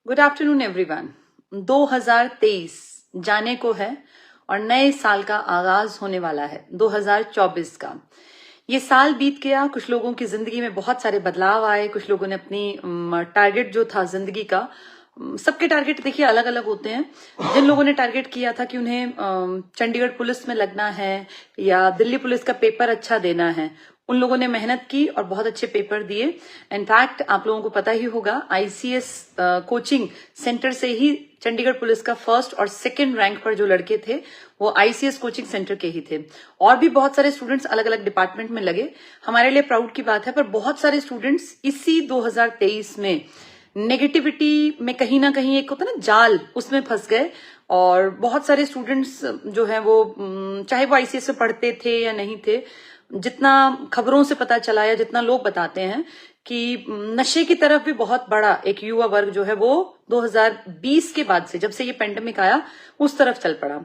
Good afternoon everyone. 2023 जाने को है और नए साल का आगाज होने वाला है 2024 का। ये साल बीत गया, कुछ लोगों की जिंदगी में बहुत सारे बदलाव आए, कुछ लोगों ने अपनी टारगेट जो था जिंदगी का, सबके टारगेट देखिए अलग अलग होते हैं। जिन लोगों ने टारगेट किया था कि उन्हें चंडीगढ़ पुलिस में लगना है या दिल्ली पुलिस का पेपर अच्छा देना है, उन लोगों ने मेहनत की और बहुत अच्छे पेपर दिए। इनफैक्ट आप लोगों को पता ही होगा, आईसीएस कोचिंग सेंटर से ही चंडीगढ़ पुलिस का फर्स्ट और सेकंड रैंक पर जो लड़के थे वो आईसीएस कोचिंग सेंटर के ही थे। और भी बहुत सारे स्टूडेंट्स अलग अलग डिपार्टमेंट में लगे। हमारे लिए प्राउड की बात है, पर बहुत सारे स्टूडेंट्स इसी 2023 में नेगेटिविटी में कहीं ना कहीं एक होता है ना जाल, उसमें फंस गए। और बहुत सारे स्टूडेंट्स जो है वो चाहे वो आईसीएस में पढ़ते थे या नहीं थे, जितना खबरों से पता चला या जितना लोग बताते हैं कि नशे की तरफ भी बहुत बड़ा एक युवा वर्ग जो है वो 2020 के बाद से, जब से ये पेंडेमिक आया, उस तरफ चल पड़ा।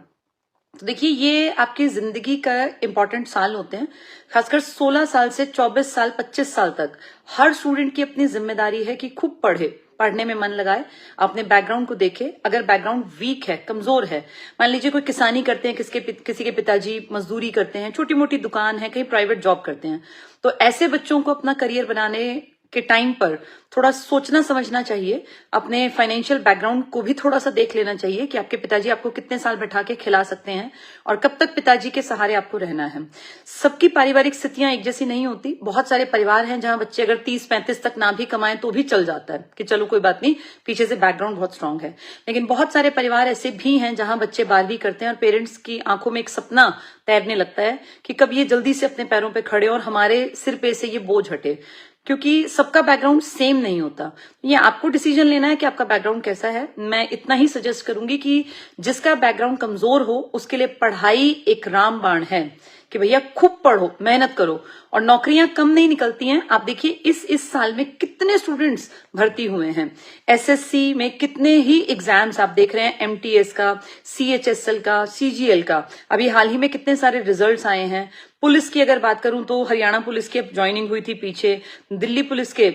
तो देखिए, ये आपकी जिंदगी का इंपॉर्टेंट साल होते हैं। खासकर 16 साल से 24 साल 25 साल तक हर स्टूडेंट की अपनी जिम्मेदारी है कि खूब पढ़े, पढ़ने में मन लगाए, अपने बैकग्राउंड को देखे। अगर बैकग्राउंड वीक है, कमजोर है, मान लीजिए कोई किसानी करते हैं, किसी के पिताजी मजदूरी करते हैं, छोटी मोटी दुकान है, कहीं प्राइवेट जॉब करते हैं, तो ऐसे बच्चों को अपना करियर बनाने के टाइम पर थोड़ा सोचना समझना चाहिए। अपने फाइनेंशियल बैकग्राउंड को भी थोड़ा सा देख लेना चाहिए कि आपके पिताजी आपको कितने साल बैठा के खिला सकते हैं और कब तक पिताजी के सहारे आपको रहना है। सबकी पारिवारिक स्थितियां एक जैसी नहीं होती। बहुत सारे परिवार हैं जहां बच्चे अगर 30-35 तक ना भी कमाएं तो भी चल जाता है कि चलो कोई बात नहीं, पीछे से बैकग्राउंड बहुत स्ट्रांग है। लेकिन बहुत सारे परिवार ऐसे भी हैं जहां बच्चे 12वीं करते हैं और पेरेंट्स की आंखों में एक सपना तैरने लगता है कि कब ये जल्दी से अपने पैरों पर खड़े और हमारे सिर पे से ये बोझ हटे, क्योंकि सबका बैकग्राउंड सेम नहीं होता। ये आपको डिसीजन लेना है कि आपका बैकग्राउंड कैसा है। मैं इतना ही सजेस्ट करूंगी कि जिसका बैकग्राउंड कमजोर हो उसके लिए पढ़ाई एक रामबाण है कि भैया खूब पढ़ो, मेहनत करो। और नौकरियां कम नहीं निकलती हैं। आप देखिए इस साल में कितने स्टूडेंट्स भर्ती हुए हैं। एसएससी में कितने ही एग्जाम्स आप देख रहे हैं, एमटीएस का, सीएचएसएल का, सीजीएल का, अभी हाल ही में कितने सारे रिजल्ट्स आए हैं। पुलिस की अगर बात करूं तो हरियाणा पुलिस की अब ज्वाइनिंग हुई थी पीछे, दिल्ली पुलिस के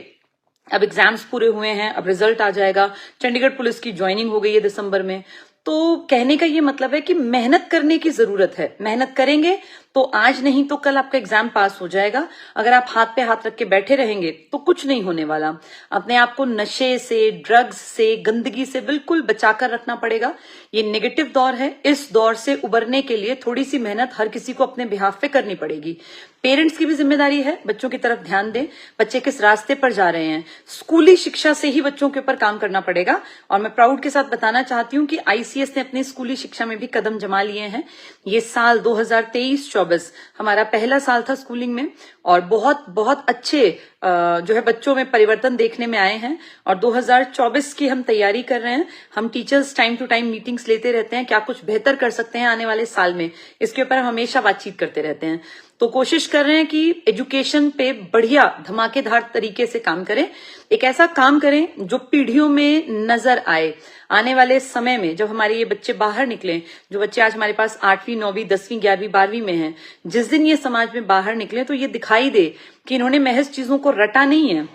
अब एग्जाम्स पूरे हुए हैं, अब रिजल्ट आ जाएगा, चंडीगढ़ पुलिस की ज्वाइनिंग हो गई है दिसंबर में। तो कहने का ये मतलब है कि मेहनत करने की जरूरत है। मेहनत करेंगे तो आज नहीं तो कल आपका एग्जाम पास हो जाएगा। अगर आप हाथ पे हाथ रख के बैठे रहेंगे तो कुछ नहीं होने वाला। अपने आप को नशे से, ड्रग्स से, गंदगी से बिल्कुल बचाकर रखना पड़ेगा। ये नेगेटिव दौर है। इस दौर से उबरने के लिए थोड़ी सी मेहनत हर किसी को अपने बिहाफ पे करनी पड़ेगी। पेरेंट्स की भी जिम्मेदारी है, बच्चों की तरफ ध्यान दें, बच्चे किस रास्ते पर जा रहे हैं। स्कूली शिक्षा से ही बच्चों के ऊपर काम करना पड़ेगा। और मैं प्राउड के साथ बताना चाहती हूँ कि आईसीएस ने अपनी स्कूली शिक्षा में भी कदम जमा लिए हैं। ये साल 2023-24 हमारा पहला साल था स्कूलिंग में और बहुत बहुत अच्छे जो है बच्चों में परिवर्तन देखने में आए हैं। और 2024 की हम तैयारी कर रहे हैं। हम teachers time to time meetings लेते रहते हैं, क्या कुछ बेहतर कर सकते हैं आने वाले साल में, इसके ऊपर हम हमेशा बातचीत करते रहते हैं। तो कोशिश कर रहे हैं कि एजुकेशन पे बढ़िया धमाकेदार तरीके से काम करें। एक ऐसा काम करें जो पीढ़ियों में नजर आए। आने वाले समय में जब हमारे ये बच्चे बाहर निकले, जो बच्चे आज हमारे पास 8वीं 9वीं 10वीं 11वीं 12वीं में हैं, जिस दिन ये समाज में बाहर निकले तो ये दिखाई दे कि इन्होंने महज चीजों को रटा नहीं है,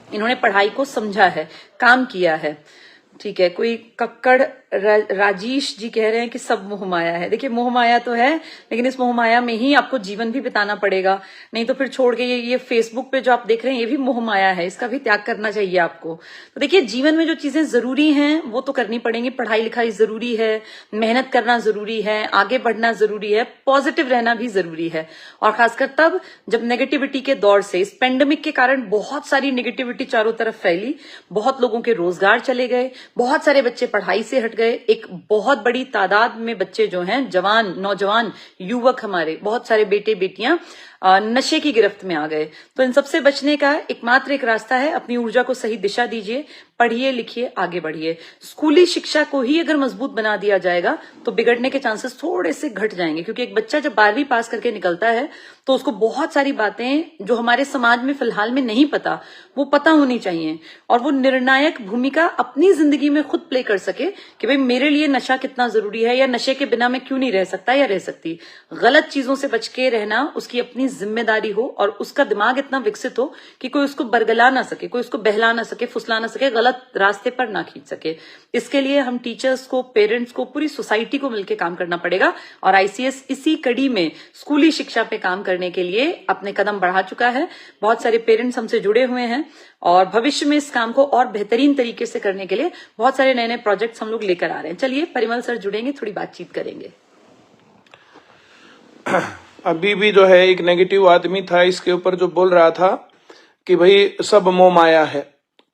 इन्होंने पढ़ाई को समझा है, काम किया है। ठीक है, कोई कक्कड़ राजेश जी कह रहे हैं कि सब मोह माया है। देखिए, मोह माया तो है, लेकिन इस मोह माया में ही आपको जीवन भी बिताना पड़ेगा। नहीं तो फिर छोड़ के ये फेसबुक पे जो आप देख रहे हैं ये भी मोह माया है, इसका भी त्याग करना चाहिए आपको। तो देखिए, जीवन में जो चीजें जरूरी हैं वो तो करनी पड़ेंगी। पढ़ाई लिखाई जरूरी है, मेहनत करना जरूरी है, आगे बढ़ना जरूरी है, पॉजिटिव रहना भी जरूरी है। और खासकर तब जब नेगेटिविटी के दौर से, इस पेंडेमिक के कारण बहुत सारी नेगेटिविटी चारों तरफ फैली, बहुत लोगों के रोजगार चले गए, बहुत सारे बच्चे पढ़ाई से हट गए। एक बहुत बड़ी तादाद में बच्चे जो हैं, जवान नौजवान युवक, हमारे बहुत सारे बेटे बेटियां नशे की गिरफ्त में आ गए। तो इन सबसे बचने का एकमात्र एक रास्ता है, अपनी ऊर्जा को सही दिशा दीजिए, पढ़िए लिखिए, आगे बढ़िए। स्कूली शिक्षा को ही अगर मजबूत बना दिया जाएगा तो बिगड़ने के चांसेस थोड़े से घट जाएंगे। क्योंकि एक बच्चा जब 12वीं पास करके निकलता है तो उसको बहुत सारी बातें जो हमारे समाज में फिलहाल में नहीं पता, वो पता होनी चाहिए। और वो निर्णायक भूमिका अपनी जिंदगी में खुद प्ले कर सके कि भाई मेरे लिए नशा कितना जरूरी है, या नशे के बिना मैं क्यों नहीं रह सकता या रह सकती। गलत चीजों से बच के रहना उसकी अपनी इतनी जिम्मेदारी हो और उसका दिमाग इतना विकसित हो कि कोई उसको बरगला ना सके, कोई उसको बहला ना सके, फुसला ना सके, गलत रास्ते पर ना खींच सके। इसके लिए हम टीचर्स को, पेरेंट्स को, पूरी सोसाइटी को मिलकर काम करना पड़ेगा। और आईसीएस इसी कड़ी में स्कूली शिक्षा पे काम करने के लिए अपने कदम बढ़ा चुका है। बहुत सारे पेरेंट्स हमसे जुड़े हुए हैं और भविष्य में इस काम को और बेहतरीन तरीके से करने के लिए बहुत सारे नए नए प्रोजेक्ट्स हम लोग लेकर आ रहे हैं। चलिए परिमल सर जुड़ेंगे, थोड़ी बातचीत करेंगे। अभी भी जो है एक नेगेटिव आदमी था, इसके ऊपर जो बोल रहा था कि भाई सब मोह माया है।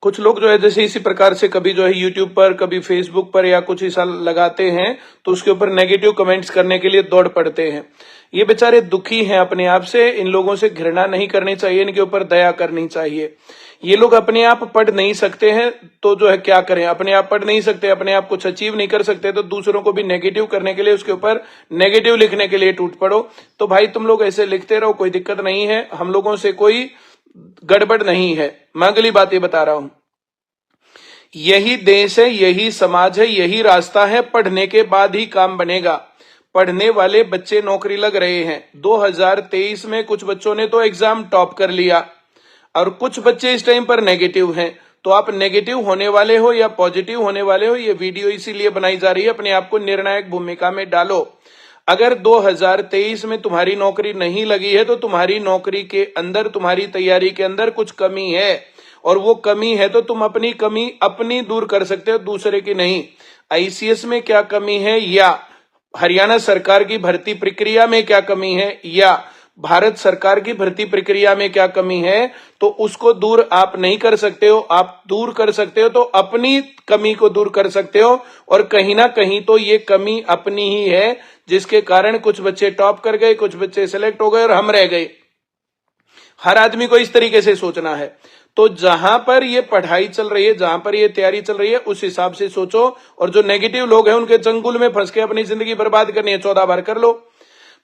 कुछ लोग जो है जैसे इसी प्रकार से कभी जो है यूट्यूब पर, कभी फेसबुक पर या कुछ ऐसा लगाते हैं तो उसके ऊपर नेगेटिव कमेंट्स करने के लिए दौड़ पड़ते हैं। ये बेचारे दुखी हैं अपने आप से, इन लोगों से घृणा नहीं करनी चाहिए, इनके ऊपर दया करनी चाहिए। ये लोग अपने आप पढ़ नहीं सकते हैं तो जो है क्या करें, अपने आप पढ़ नहीं सकते, अपने आप कुछ अचीव नहीं कर सकते तो दूसरों को भी नेगेटिव करने के लिए, उसके ऊपर नेगेटिव लिखने के लिए टूट पड़ो। तो भाई तुम लोग ऐसे लिखते रहो, कोई दिक्कत नहीं है, हम लोगों से कोई गड़बड़ नहीं है। मैं अगली बात ये बता रहा हूं, यही देश है, यही समाज है, यही रास्ता है, पढ़ने के बाद ही काम बनेगा। पढ़ने वाले बच्चे नौकरी लग रहे हैं। 2023 में कुछ बच्चों ने तो एग्जाम टॉप कर लिया और कुछ बच्चे इस टाइम पर नेगेटिव हैं। तो आप नेगेटिव होने वाले हो या पॉजिटिव होने वाले हो, ये वीडियो इसीलिए बनाई जा रही है, अपने आप को निर्णायक भूमिका में डालो। अगर 2023 में तुम्हारी नौकरी नहीं लगी है तो तुम्हारी नौकरी के अंदर, तुम्हारी तैयारी के अंदर कुछ कमी है, और वो कमी है तो तुम अपनी कमी अपनी दूर कर सकते हो, दूसरे की नहीं। आईसीएस में क्या कमी है, या हरियाणा सरकार की भर्ती प्रक्रिया में क्या कमी है, या भारत सरकार की भर्ती प्रक्रिया में क्या कमी है, तो उसको दूर आप नहीं कर सकते हो। आप दूर कर सकते हो तो अपनी कमी को दूर कर सकते हो, और कहीं ना कहीं तो ये कमी अपनी ही है जिसके कारण कुछ बच्चे टॉप कर गए, कुछ बच्चे सिलेक्ट हो गए और हम रह गए। हर आदमी को इस तरीके से सोचना है। तो जहां पर ये पढ़ाई चल रही है, जहां पर ये तैयारी चल रही है, उस हिसाब से सोचो। और जो नेगेटिव लोग हैं उनके चंगुल में फंस के अपनी जिंदगी बर्बाद करनी है, 14 बार कर लो।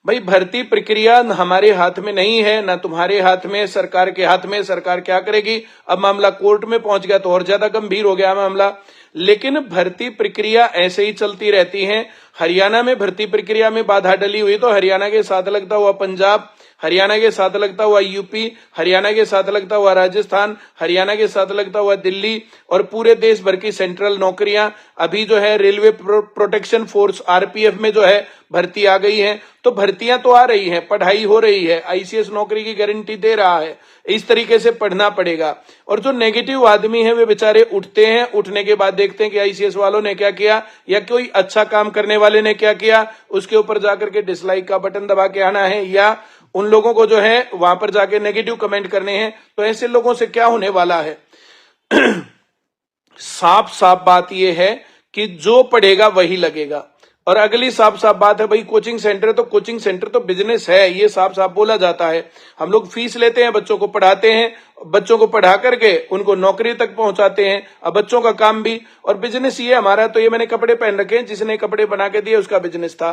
भाई भर्ती प्रक्रिया हमारे हाथ में नहीं है, ना तुम्हारे हाथ में, सरकार के हाथ में। सरकार क्या करेगी, अब मामला कोर्ट में पहुंच गया तो और ज्यादा गंभीर हो गया मामला। लेकिन भर्ती प्रक्रिया ऐसे ही चलती रहती है। हरियाणा में भर्ती प्रक्रिया में बाधा डली हुई तो हरियाणा के साथ लगता हुआ पंजाब, हरियाणा के साथ लगता हुआ यूपी, हरियाणा के साथ लगता हुआ राजस्थान, हरियाणा के साथ लगता हुआ दिल्ली, और पूरे देश भर की सेंट्रल नौकरियां अभी जो है रेलवे प्रोटेक्शन फोर्स आरपीएफ में जो है भर्ती आ गई है। तो भर्तियां तो आ रही हैं, पढ़ाई हो रही है, आईसीएस नौकरी की गारंटी दे रहा है। इस तरीके से पढ़ना पड़ेगा। और जो नेगेटिव आदमी है वे बेचारे उठते हैं, उठने के बाद देखते हैं कि आईसीएस वालों ने क्या किया या कोई अच्छा काम करने वाले ने क्या किया, उसके ऊपर जाकर के डिसलाइक का बटन दबा के आना है, या उन लोगों को जो है वहां पर जाके नेगेटिव कमेंट करने हैं। तो ऐसे लोगों से क्या होने वाला है? साफ साफ बात यह है कि जो पढ़ेगा वही लगेगा। और अगली साफ साफ बात है भाई, कोचिंग सेंटर तो कोचिंग सेंटर तो बिजनेस है, ये साफ साफ बोला जाता है। हम लोग फीस लेते हैं, बच्चों को पढ़ाते हैं, बच्चों को पढ़ा करके उनको नौकरी तक पहुंचाते हैं। अब बच्चों का काम भी और बिजनेस ये हमारा। तो ये मैंने कपड़े पहन रखे हैं, जिसने कपड़े बना के दिए उसका बिजनेस था।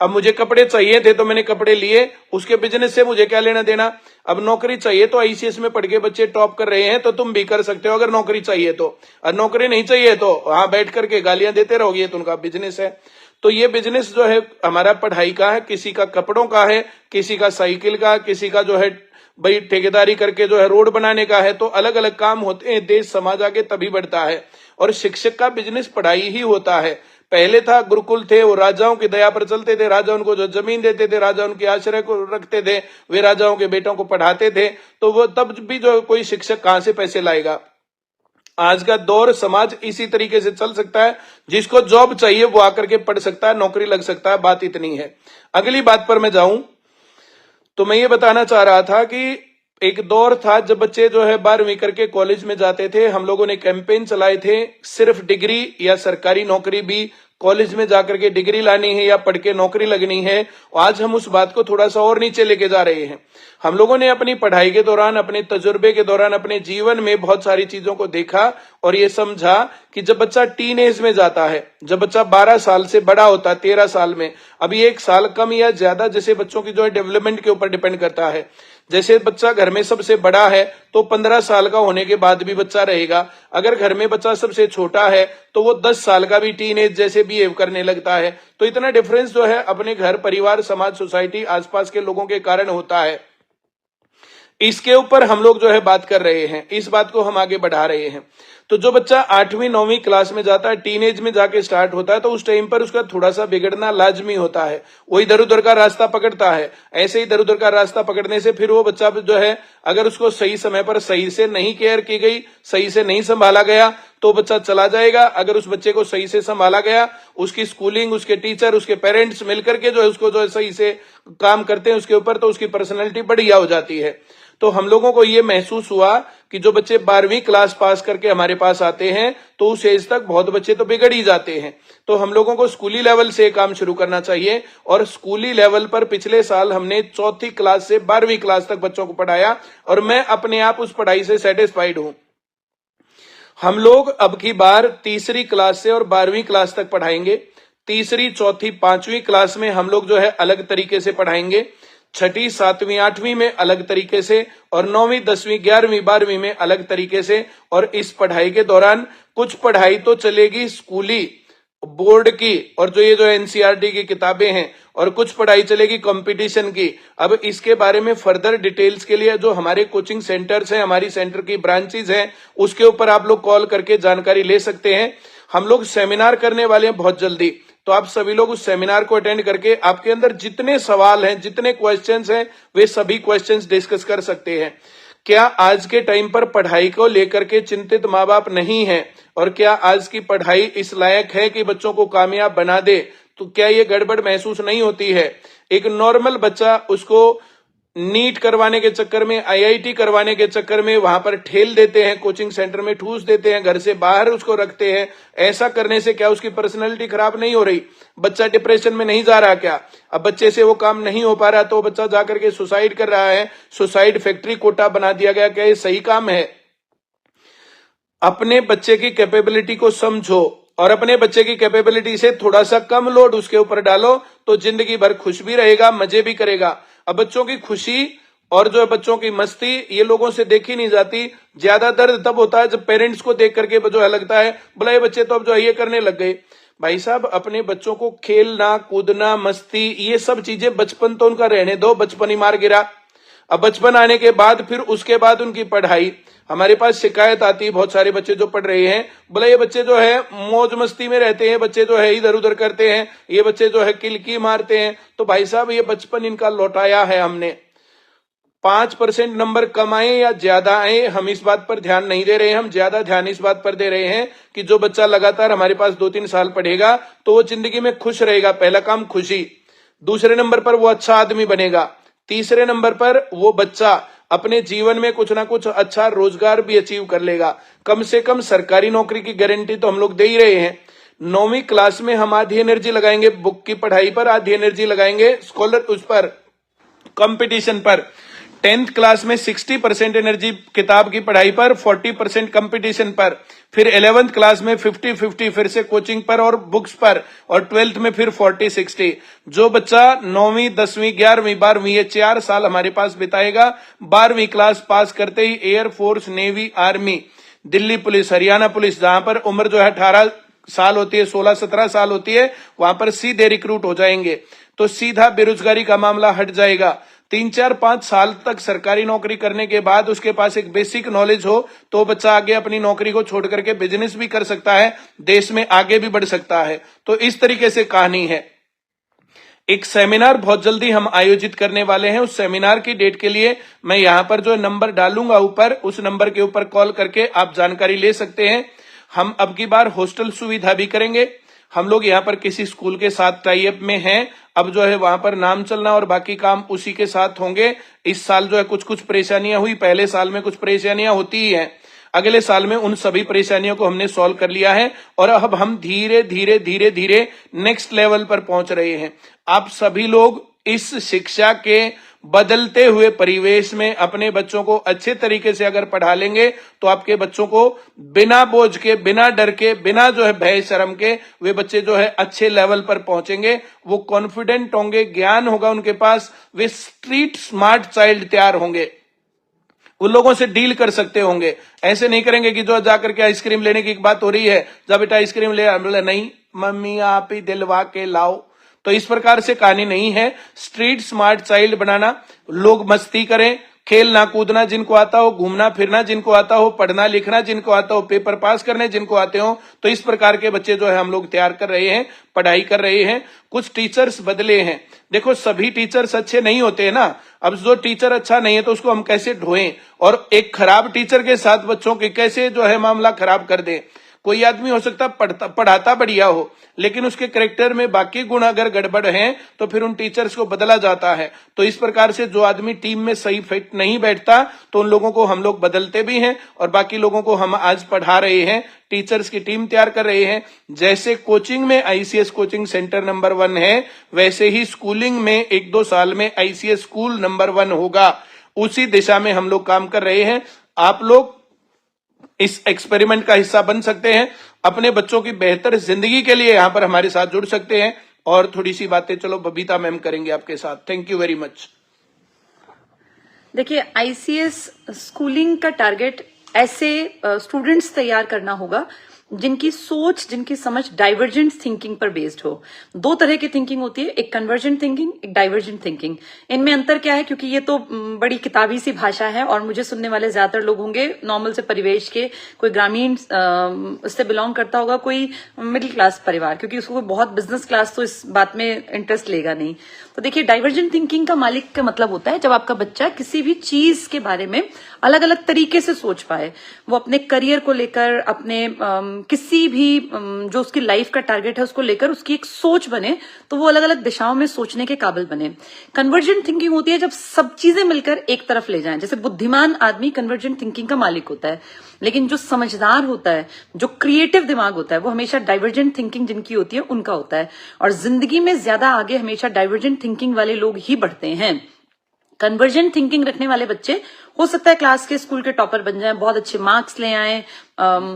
अब मुझे कपड़े चाहिए थे तो मैंने कपड़े लिए, उसके बिजनेस से मुझे क्या लेना देना। अब नौकरी चाहिए तो आईसीएस में पढ़ के बच्चे टॉप कर रहे हैं तो तुम भी कर सकते हो अगर नौकरी चाहिए तो। और नौकरी नहीं चाहिए तो वहां बैठ करके गालियां देते रहोगे, तो उनका बिजनेस है। तो ये बिजनेस जो है हमारा पढ़ाई का है, किसी का कपड़ों का है, किसी का साइकिल का, किसी का जो है भाई ठेकेदारी करके जो है रोड बनाने का है। तो अलग अलग काम होते हैं, देश समाज आगे तभी बढ़ता है। और शिक्षक का बिजनेस पढ़ाई ही होता है। पहले था गुरुकुल थे, वो राजाओं की दया पर चलते थे, राजा उनको जो जमीन देते थे, राजा उनके आश्रय को रखते थे, वे राजाओं के बेटों को पढ़ाते थे। तो वो तब भी जो कोई शिक्षक कहां से पैसे लाएगा। आज का दौर समाज इसी तरीके से चल सकता है, जिसको जॉब चाहिए वो आकर के पढ़ सकता है, नौकरी लग सकता है। बात इतनी है। अगली बात पर मैं जाऊं तो मैं ये बताना चाह रहा था कि एक दौर था जब बच्चे जो है 12वीं करके कॉलेज में जाते थे। हम लोगों ने कैंपेन चलाए थे, सिर्फ डिग्री या सरकारी नौकरी भी, कॉलेज में जाकर के डिग्री लानी है या पढ़ के नौकरी लगनी है। आज हम उस बात को थोड़ा सा और नीचे लेके जा रहे हैं। हम लोगों ने अपनी पढ़ाई के दौरान, अपने तजुर्बे के दौरान, अपने जीवन में बहुत सारी चीजों को देखा और ये समझा कि जब बच्चा टीन एज में जाता है, जब बच्चा 12 साल से बड़ा होता है, 13 साल में, अभी 1 साल कम या ज्यादा जैसे बच्चों की जो है डेवलपमेंट के ऊपर डिपेंड करता है। जैसे बच्चा घर में सबसे बड़ा है तो 15 साल का होने के बाद भी बच्चा रहेगा। अगर घर में बच्चा सबसे छोटा है तो वो 10 साल का भी टीन एज जैसे बिहेव करने लगता है। तो इतना डिफरेंस जो है अपने घर, परिवार, समाज, सोसाइटी, आसपास के लोगों के कारण होता है। इसके ऊपर हम लोग जो है बात कर रहे हैं, इस बात को हम आगे बढ़ा रहे हैं। तो जो बच्चा 8वीं 9वीं क्लास में जाता है, टीनेज में जाके स्टार्ट होता है, तो उस टाइम पर उसका थोड़ा सा बिगड़ना लाजमी होता है। वो इधर उधर का रास्ता पकड़ता है। ऐसे इधर उधर का रास्ता पकड़ने से फिर वो बच्चा जो है, अगर उसको सही समय पर सही से नहीं केयर की गई, सही से नहीं संभाला गया, तो बच्चा चला जाएगा। अगर उस बच्चे को सही से संभाला गया, उसकी स्कूलिंग, उसके टीचर, उसके पेरेंट्स मिलकर के जो है उसको जो है सही से काम करते हैं उसके ऊपर, तो उसकी पर्सनैलिटी बढ़िया हो जाती है। तो हम लोगों को ये महसूस हुआ कि जो बच्चे 12वीं क्लास पास करके हमारे पास आते हैं, तो उस एज तक बहुत बच्चे तो बिगड़ ही जाते हैं। तो हम लोगों को स्कूली लेवल से काम शुरू करना चाहिए। और स्कूली लेवल पर पिछले साल हमने 4थी क्लास से 12वीं क्लास तक बच्चों को पढ़ाया, और मैं अपने आप उस पढ़ाई से सेटिस्फाइड हूं। हम लोग अब की बार 3री क्लास से और 12वीं क्लास तक पढ़ाएंगे। 3री, 4थी, 5वीं क्लास में हम लोग जो है अलग तरीके से पढ़ाएंगे। 6ठी, 7वीं, 8वीं में अलग तरीके से, और 9वीं, 10वीं, 11वीं, 12वीं में अलग तरीके से। और इस पढ़ाई के दौरान कुछ पढ़ाई तो चलेगी स्कूली बोर्ड की, और जो ये जो एनसीईआरटी की किताबें हैं, और कुछ पढ़ाई चलेगी कंपटीशन की। अब इसके बारे में फर्दर डिटेल्स के लिए जो हमारे कोचिंग सेंटर्स हैं, हमारी सेंटर की ब्रांचेज हैं, उसके ऊपर आप लोग कॉल करके जानकारी ले सकते हैं। हम लोग सेमिनार करने वाले हैं बहुत जल्दी, तो आप सभी लोग उस सेमिनार को अटेंड करके आपके अंदर जितने सवाल हैं, जितने क्वेश्चंस हैं, वे सभी क्वेश्चंस डिस्कस कर सकते हैं। क्या आज के टाइम पर पढ़ाई को लेकर के चिंतित माँ बाप नहीं है? और क्या आज की पढ़ाई इस लायक है कि बच्चों को कामयाब बना दे? तो क्या ये गड़बड़ महसूस नहीं होती है? एक नॉर्मल बच्चा, उसको नीट करवाने के चक्कर में, आईआईटी करवाने के चक्कर में वहां पर ठेल देते हैं, कोचिंग सेंटर में ठूस देते हैं, घर से बाहर उसको रखते हैं। ऐसा करने से क्या उसकी पर्सनैलिटी खराब नहीं हो रही? बच्चा डिप्रेशन में नहीं जा रहा क्या? अब बच्चे से वो काम नहीं हो पा रहा तो बच्चा जाकर के सुसाइड कर रहा है, सुसाइड फैक्ट्री कोटा बना दिया गया। क्या ये सही काम है? अपने बच्चे की कैपेबिलिटी को समझो, और अपने बच्चे की कैपेबिलिटी से थोड़ा सा कम लोड उसके ऊपर डालो, तो जिंदगी भर खुश भी रहेगा, मजे भी करेगा। अब बच्चों की खुशी और जो बच्चों की मस्ती, ये लोगों से देखी नहीं जाती। ज्यादा दर्द तब होता है जब पेरेंट्स को देख करके जो है लगता है, बोला ये बच्चे तो अब जो है ये करने लग गए। भाई साहब, अपने बच्चों को खेलना, कूदना, मस्ती, ये सब चीजें, बचपन तो उनका रहने दो, बचपन ही मार गिरा। अब बचपन आने के बाद फिर उसके बाद उनकी पढ़ाई। हमारे पास शिकायत आती है, बहुत सारे बच्चे जो पढ़ रहे हैं, बोला ये बच्चे जो है मौज मस्ती में रहते हैं, बच्चे जो है इधर उधर करते हैं, ये बच्चे जो है किलकी मारते हैं। तो भाई साहब, ये बचपन इनका लौटाया है हमने। 5% नंबर कम आए या ज्यादा आए, हम इस बात पर ध्यान नहीं दे रहे हैं। हम ज्यादा ध्यान इस बात पर दे रहे हैं कि जो बच्चा लगातार हमारे पास 2-3 साल पढ़ेगा तो वो जिंदगी में खुश रहेगा। पहला काम खुशी। दूसरे नंबर पर वो अच्छा आदमी बनेगा। तीसरे नंबर पर वो बच्चा अपने जीवन में कुछ ना कुछ अच्छा रोजगार भी अचीव कर लेगा। कम से कम सरकारी नौकरी की गारंटी तो हम लोग दे ही रहे हैं। 9वीं क्लास में हम आधी एनर्जी लगाएंगे बुक की पढ़ाई पर, आधी एनर्जी लगाएंगे स्कॉलर उस पर, कंपटीशन पर। 10th क्लास में 60% एनर्जी किताब की पढ़ाई पर, 40% कंपटीशन पर। फिर 11th क्लास में 50-50 फिर से कोचिंग पर और बुक्स पर, और 12th में फिर 40-60। जो बच्चा 9वीं, 10वीं, 11वीं, 12वीं ये 4 साल हमारे पास बिताएगा, 12वीं क्लास पास करते ही air force, navy, army, Delhi police, Haryana police, जहां पर उम्र जो है 18 साल होती है, 16-17 साल होती है, वहां पर सीधे रिक्रूट हो जाएंगे। तो सीधा बेरोजगारी का मामला हट जाएगा। 3-4-5 साल तक सरकारी नौकरी करने के बाद उसके पास एक बेसिक नॉलेज हो तो बच्चा आगे अपनी नौकरी को छोड़ करके बिजनेस भी कर सकता है, देश में आगे भी बढ़ सकता है। तो इस तरीके से कहानी है। एक सेमिनार बहुत जल्दी हम आयोजित करने वाले हैं। उस सेमिनार की डेट के लिए मैं यहां पर जो नंबर डालूंगा ऊपर, उस नंबर के ऊपर कॉल करके आप जानकारी ले सकते हैं। हम अब की बार हॉस्टल सुविधा भी करेंगे। हम लोग यहाँ पर किसी स्कूल के साथ टाई अप में हैं। अब जो है वहां पर नाम चलना और बाकी काम उसी के साथ होंगे। इस साल जो है कुछ कुछ परेशानियां हुई, पहले साल में कुछ परेशानियां होती ही हैं। अगले साल में उन सभी परेशानियों को हमने सॉल्व कर लिया है, और अब हम धीरे धीरे धीरे धीरे नेक्स्ट लेवल पर पहुंच रहे हैं। आप सभी लोग इस शिक्षा के बदलते हुए परिवेश में अपने बच्चों को अच्छे तरीके से अगर पढ़ा लेंगे तो आपके बच्चों को बिना बोझ के, बिना डर के, बिना जो है भय शर्म के वे बच्चे जो है अच्छे लेवल पर पहुंचेंगे। वो कॉन्फिडेंट होंगे, ज्ञान होगा उनके पास, वे स्ट्रीट स्मार्ट चाइल्ड तैयार होंगे, उन लोगों से डील कर सकते होंगे। ऐसे नहीं करेंगे कि जो जाकर के आइसक्रीम लेने की बात हो रही है, जब बेटा आइसक्रीम ले, बोले नहीं मम्मी आप ही दिलवा के लाओ। तो इस प्रकार से कहानी नहीं है। स्ट्रीट स्मार्ट चाइल्ड बनाना, लोग मस्ती करें, खेलना कूदना जिनको आता हो, घूमना फिरना जिनको आता हो, पढ़ना लिखना जिनको आता हो, पेपर पास करने जिनको आते हो, तो इस प्रकार के बच्चे जो है हम लोग तैयार कर रहे हैं, पढ़ाई कर रहे हैं। कुछ टीचर्स बदले हैं। देखो सभी टीचर्स अच्छे नहीं होते हैं ना। अब जो टीचर अच्छा नहीं है तो उसको हम कैसे ढोएं और एक खराब टीचर के साथ बच्चों के कैसे जो है मामला खराब कर दें। कोई आदमी हो सकता पढ़ाता बढ़िया हो, लेकिन उसके कैरेक्टर में बाकी गुण अगर गड़बड़ हैं तो फिर उन टीचर्स को बदला जाता है। तो इस प्रकार से जो आदमी टीम में सही फिट नहीं बैठता तो उन लोगों को हम लोग बदलते भी हैं और बाकी लोगों को हम आज पढ़ा रहे हैं, टीचर्स की टीम तैयार कर रहे हैं। जैसे कोचिंग में आईसीएस कोचिंग सेंटर नंबर 1 है, वैसे ही स्कूलिंग में 1-2 साल में आईसीएस स्कूल नंबर 1 होगा। उसी दिशा में हम लोग काम कर रहे हैं। आप लोग इस एक्सपेरिमेंट का हिस्सा बन सकते हैं, अपने बच्चों की बेहतर जिंदगी के लिए यहां पर हमारे साथ जुड़ सकते हैं। और थोड़ी सी बातें चलो बबीता मैम करेंगे आपके साथ। Thank you very much. देखिए, आईसीएस स्कूलिंग का टारगेट ऐसे स्टूडेंट्स तैयार करना होगा जिनकी सोच, जिनकी समझ डाइवर्जेंट थिंकिंग पर बेस्ड हो। 2 तरह की थिंकिंग होती है, एक कन्वर्जेंट थिंकिंग, एक डाइवर्जेंट थिंकिंग। इनमें अंतर क्या है, क्योंकि ये तो बड़ी किताबी सी भाषा है और मुझे सुनने वाले ज्यादातर लोग होंगे नॉर्मल से परिवेश के, कोई ग्रामीण उससे बिलोंग करता होगा, कोई मिडिल क्लास परिवार, क्योंकि उसको बहुत बिजनेस क्लास तो इस बात में इंटरेस्ट लेगा नहीं। तो देखिए, डाइवर्जेंट थिंकिंग का मालिक का मतलब होता है जब आपका बच्चा किसी भी चीज के बारे में अलग अलग तरीके से सोच पाए। वो अपने करियर को लेकर, अपने किसी भी जो उसकी लाइफ का टारगेट है उसको लेकर उसकी एक सोच बने, तो वो अलग अलग दिशाओं में सोचने के काबिल बने। कन्वर्जेंट थिंकिंग होती है जब सब चीजें मिलकर एक तरफ ले जाएं। जैसे बुद्धिमान आदमी कन्वर्जेंट थिंकिंग का मालिक होता है, लेकिन जो समझदार होता है, जो क्रिएटिव दिमाग होता है, वो हमेशा डाइवर्जेंट थिंकिंग जिनकी होती है उनका होता है। और जिंदगी में ज्यादा आगे हमेशा डाइवर्जेंट थिंकिंग वाले लोग ही बढ़ते हैं। कन्वर्जेंट थिंकिंग रखने वाले बच्चे हो सकता है क्लास के, स्कूल के टॉपर बन जाएं, बहुत अच्छे मार्क्स ले आएं,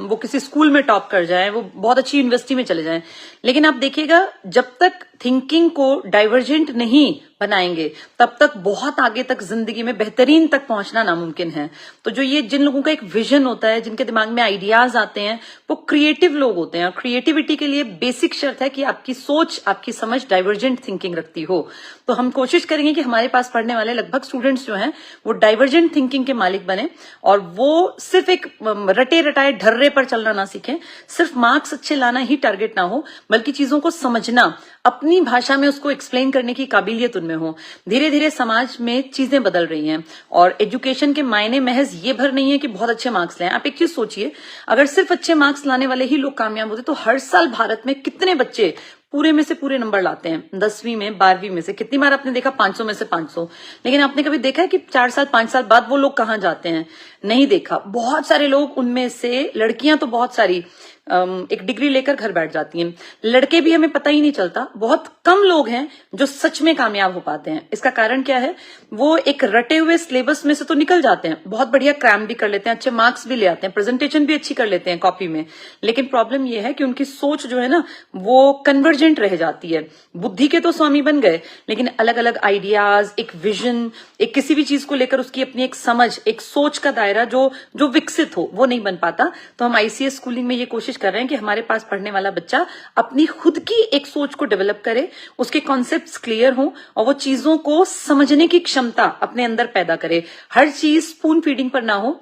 वो किसी स्कूल में टॉप कर जाएं, वो बहुत अच्छी यूनिवर्सिटी में चले जाएं। लेकिन आप देखिएगा, जब तक थिंकिंग को डाइवर्जेंट नहीं बनाएंगे तब तक बहुत आगे तक जिंदगी में बेहतरीन तक पहुंचना नामुमकिन है। तो जो ये जिन लोगों का एक विजन होता है, जिनके दिमाग में आइडियाज आते हैं, वो क्रिएटिव लोग होते हैं। और क्रिएटिविटी के लिए बेसिक शर्त है कि आपकी सोच, आपकी समझ डाइवर्जेंट थिंकिंग रखती हो। तो हम कोशिश करेंगे कि हमारे पास पढ़ने वाले लगभग स्टूडेंट्स जो हैं वो डाइवर्जेंट थिंकिंग के मालिक बने और वो सिर्फ एक रटे रटाए ढर्रे पर चलना ना सीखें, सिर्फ मार्क्स अच्छे लाना ही टारगेट ना हो, बल्कि चीजों को समझना, अपनी भाषा में उसको एक्सप्लेन करने की काबिलियत उनमें हो। धीरे धीरे समाज में चीजें बदल रही हैं और एजुकेशन के मायने महज ये भर नहीं है कि बहुत अच्छे मार्क्स लें। आप एक चीज सोचिए, अगर सिर्फ अच्छे मार्क्स लाने वाले ही लोग कामयाब होते तो हर साल भारत में कितने बच्चे पूरे में से पूरे नंबर लाते हैं? 10वीं में, 12वीं में से कितनी बार आपने देखा 500 में से 500? लेकिन आपने कभी देखा है कि 4 साल 5 साल बाद वो लोग कहां जाते हैं? नहीं देखा। बहुत सारे लोग, उनमें से लड़कियां तो बहुत सारी एक डिग्री लेकर घर बैठ जाती हैं, लड़के भी हमें पता ही नहीं चलता। बहुत कम लोग हैं जो सच में कामयाब हो पाते हैं। इसका कारण क्या है? वो एक रटे हुए सिलेबस में से तो निकल जाते हैं, बहुत बढ़िया क्रैम भी कर लेते हैं, अच्छे मार्क्स भी ले आते हैं, प्रेजेंटेशन भी अच्छी कर लेते हैं कॉपी में, लेकिन प्रॉब्लम ये है कि उनकी सोच जो है ना वो कन्वर्जेंट रह जाती है। बुद्धि के तो स्वामी बन गए, लेकिन अलग अलग आइडियाज, एक विजन, एक किसी भी चीज को लेकर उसकी अपनी एक समझ, एक सोच का दायरा जो विकसित हो, वो नहीं बन पाता। तो हम आईसीएस स्कूलिंग में ये कोशिश कर रहे हैं कि हमारे पास पढ़ने वाला बच्चा अपनी खुद की एक सोच को डेवलप करे, उसके कॉन्सेप्ट्स क्लियर हों और वो चीजों को समझने की क्षमता अपने अंदर पैदा करे। हर चीज स्पून फीडिंग पर ना हो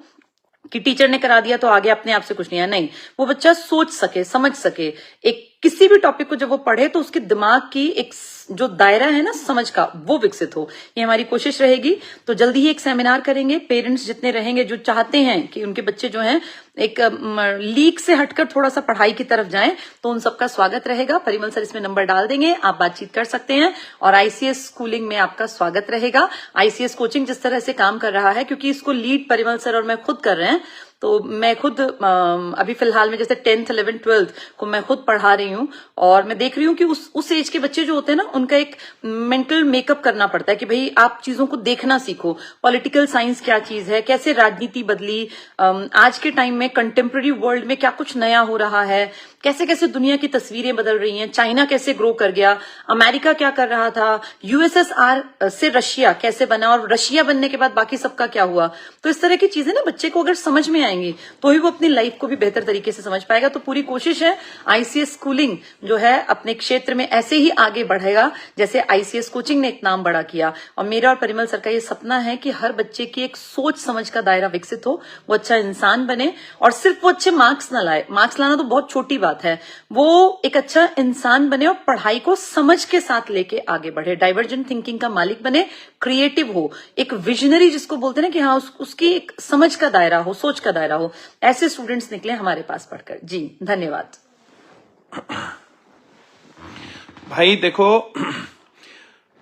कि टीचर ने करा दिया तो आगे अपने आप से कुछ नहीं है। नहीं, वो बच्चा सोच सके, समझ सके, एक किसी भी टॉपिक को जब वो पढ़े तो उसके दिमाग की एक जो दायरा है ना समझ का, वो विकसित हो। ये हमारी कोशिश रहेगी। तो जल्दी ही एक सेमिनार करेंगे। पेरेंट्स जितने रहेंगे जो चाहते हैं कि उनके बच्चे जो हैं एक लीक से हटकर थोड़ा सा पढ़ाई की तरफ जाएं, तो उन सबका स्वागत रहेगा। परिमल सर इसमें नंबर डाल देंगे, आप बातचीत कर सकते हैं और आईसीएस स्कूलिंग में आपका स्वागत रहेगा। आईसीएस कोचिंग जिस तरह से काम कर रहा है, क्योंकि इसको लीड परिमल सर और मैं खुद कर रहे हैं, तो मैं खुद अभी फिलहाल में जैसे 10th 11th 12th को मैं खुद पढ़ा रही हूँ और मैं देख रही हूँ कि उस एज के बच्चे जो होते हैं ना, उनका एक मेंटल मेकअप करना पड़ता है कि भाई आप चीजों को देखना सीखो। पॉलिटिकल साइंस क्या चीज है, कैसे राजनीति बदली, आज के टाइम में कंटेम्प्रेरी वर्ल्ड में क्या कुछ नया हो रहा है, कैसे कैसे दुनिया की तस्वीरें बदल रही हैं, चाइना कैसे ग्रो कर गया, अमेरिका क्या कर रहा था, यूएसएसआर से रशिया कैसे बना और रशिया बनने के बाद बाकी सबका क्या हुआ। तो इस तरह की चीजें ना बच्चे को अगर समझ में आएंगी तो ही वो अपनी लाइफ को भी बेहतर तरीके से समझ पाएगा। तो पूरी कोशिश है आईसीएस स्कूलिंग जो है अपने क्षेत्र में ऐसे ही आगे बढ़ेगा जैसे आईसीएस कोचिंग ने एक नाम बड़ा किया। और मेरा और परिमल सर का ये सपना है कि हर बच्चे की एक सोच समझ का दायरा विकसित हो, वो अच्छा इंसान बने और सिर्फ वो अच्छे मार्क्स ना लाए, मार्क्स लाना तो बहुत छोटी बात है, वो एक अच्छा इंसान बने और पढ़ाई को समझ के साथ लेके आगे बढ़े, डाइवर्जेंट थिंकिंग का मालिक बने, क्रिएटिव हो, एक विजनरी जिसको बोलते हैं ना कि हाँ उसकी एक समझ का दायरा हो, सोच का दायरा हो। ऐसे स्टूडेंट्स निकले हमारे पास पढ़कर। जी धन्यवाद। भाई देखो,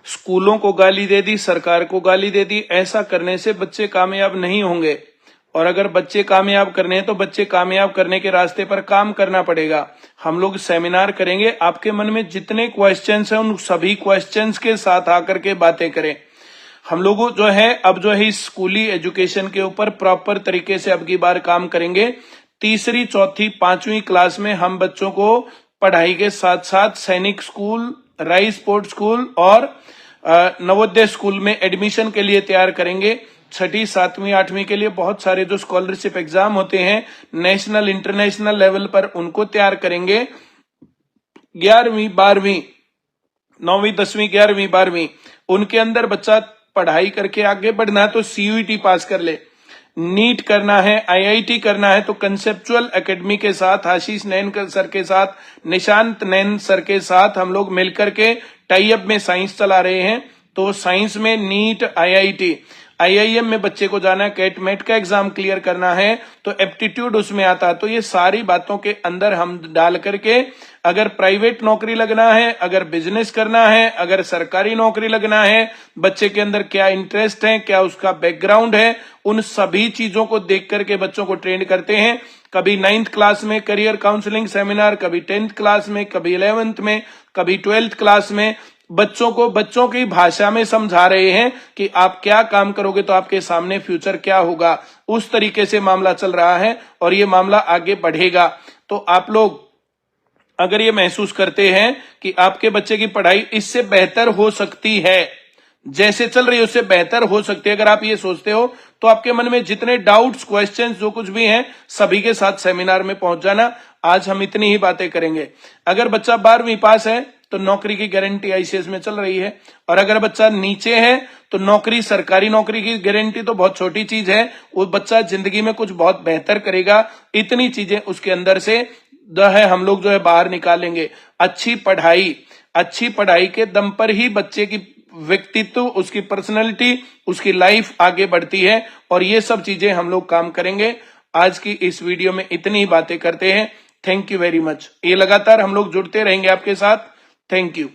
स्कूलों को गाली दे दी, सरकार को गाली दे दी, ऐसा करने से बच्चे कामयाब नहीं होंगे। और अगर बच्चे कामयाब करने हैं तो बच्चे कामयाब करने के रास्ते पर काम करना पड़ेगा। हम लोग सेमिनार करेंगे, आपके मन में जितने क्वेश्चंस हैं उन सभी क्वेश्चंस के साथ आकर के बातें करें। हम लोग जो है अब जो है इस स्कूली एजुकेशन के ऊपर प्रॉपर तरीके से अब की बार काम करेंगे। तीसरी, चौथी, 5वीं क्लास में हम बच्चों को पढ़ाई के साथ साथ सैनिक स्कूल, राइस स्पोर्ट्स स्कूल और नवोदय स्कूल में एडमिशन के लिए तैयार करेंगे। 6ठी, 7वीं, 8वीं के लिए बहुत सारे जो स्कॉलरशिप एग्जाम होते हैं नेशनल इंटरनेशनल लेवल पर, उनको तैयार करेंगे। 11वीं, 12वीं, 9वीं, 10वीं, 11वीं, 12वीं, उनके अंदर बच्चा पढ़ाई करके आगे बढ़ना है तो सीयूईटी पास कर ले, नीट करना है, आईआईटी करना है तो कंसेप्चुअल एकेडमी के साथ आशीष नैन सर के साथ, निशांत नैन सर के साथ हम लोग मिलकर के टाई अप में साइंस चला रहे हैं। तो साइंस में नीट, आईआईटी, आईआईएम में बच्चे को जाना है, कैट मेट का एग्जाम क्लियर करना है तो एप्टीट्यूड उसमें आता है। तो ये सारी बातों के अंदर हम डाल करके अगर प्राइवेट नौकरी लगना है, अगर बिजनेस करना है, अगर सरकारी नौकरी लगना है, बच्चे के अंदर क्या इंटरेस्ट है, क्या उसका बैकग्राउंड है, उन सभी चीजों को देख करके बच्चों को ट्रेन करते हैं। कभी 9th क्लास में करियर काउंसलिंग सेमिनार, कभी 10th क्लास में, कभी 11th में, कभी 12th क्लास में बच्चों को बच्चों की भाषा में समझा रहे हैं कि आप क्या काम करोगे तो आपके सामने फ्यूचर क्या होगा। उस तरीके से मामला चल रहा है और ये मामला आगे बढ़ेगा। तो आप लोग अगर ये महसूस करते हैं कि आपके बच्चे की पढ़ाई इससे बेहतर हो सकती है, जैसे चल रही है उससे बेहतर हो सकती है, अगर आप ये सोचते हो तो आपके मन में जितने डाउट्स, क्वेश्चंस जो कुछ भी हैं सभी के साथ सेमिनार में पहुंच जाना। आज हम इतनी ही बातें करेंगे। अगर बच्चा 12वीं पास है तो नौकरी की गारंटी आईसीएस में चल रही है, और अगर बच्चा नीचे है तो नौकरी, सरकारी नौकरी की गारंटी तो बहुत छोटी चीज है, वो बच्चा जिंदगी में कुछ बहुत बेहतर करेगा। इतनी चीजें उसके अंदर से जो है हम लोग जो है बाहर निकालेंगे। अच्छी पढ़ाई के दम पर ही बच्चे की व्यक्तित्व, उसकी पर्सनैलिटी, उसकी लाइफ आगे बढ़ती है और ये सब चीजें हम लोग काम करेंगे। आज की इस वीडियो में इतनी ही बातें करते हैं। Thank you very much. ये लगातार हम लोग जुड़ते रहेंगे आपके साथ। Thank you.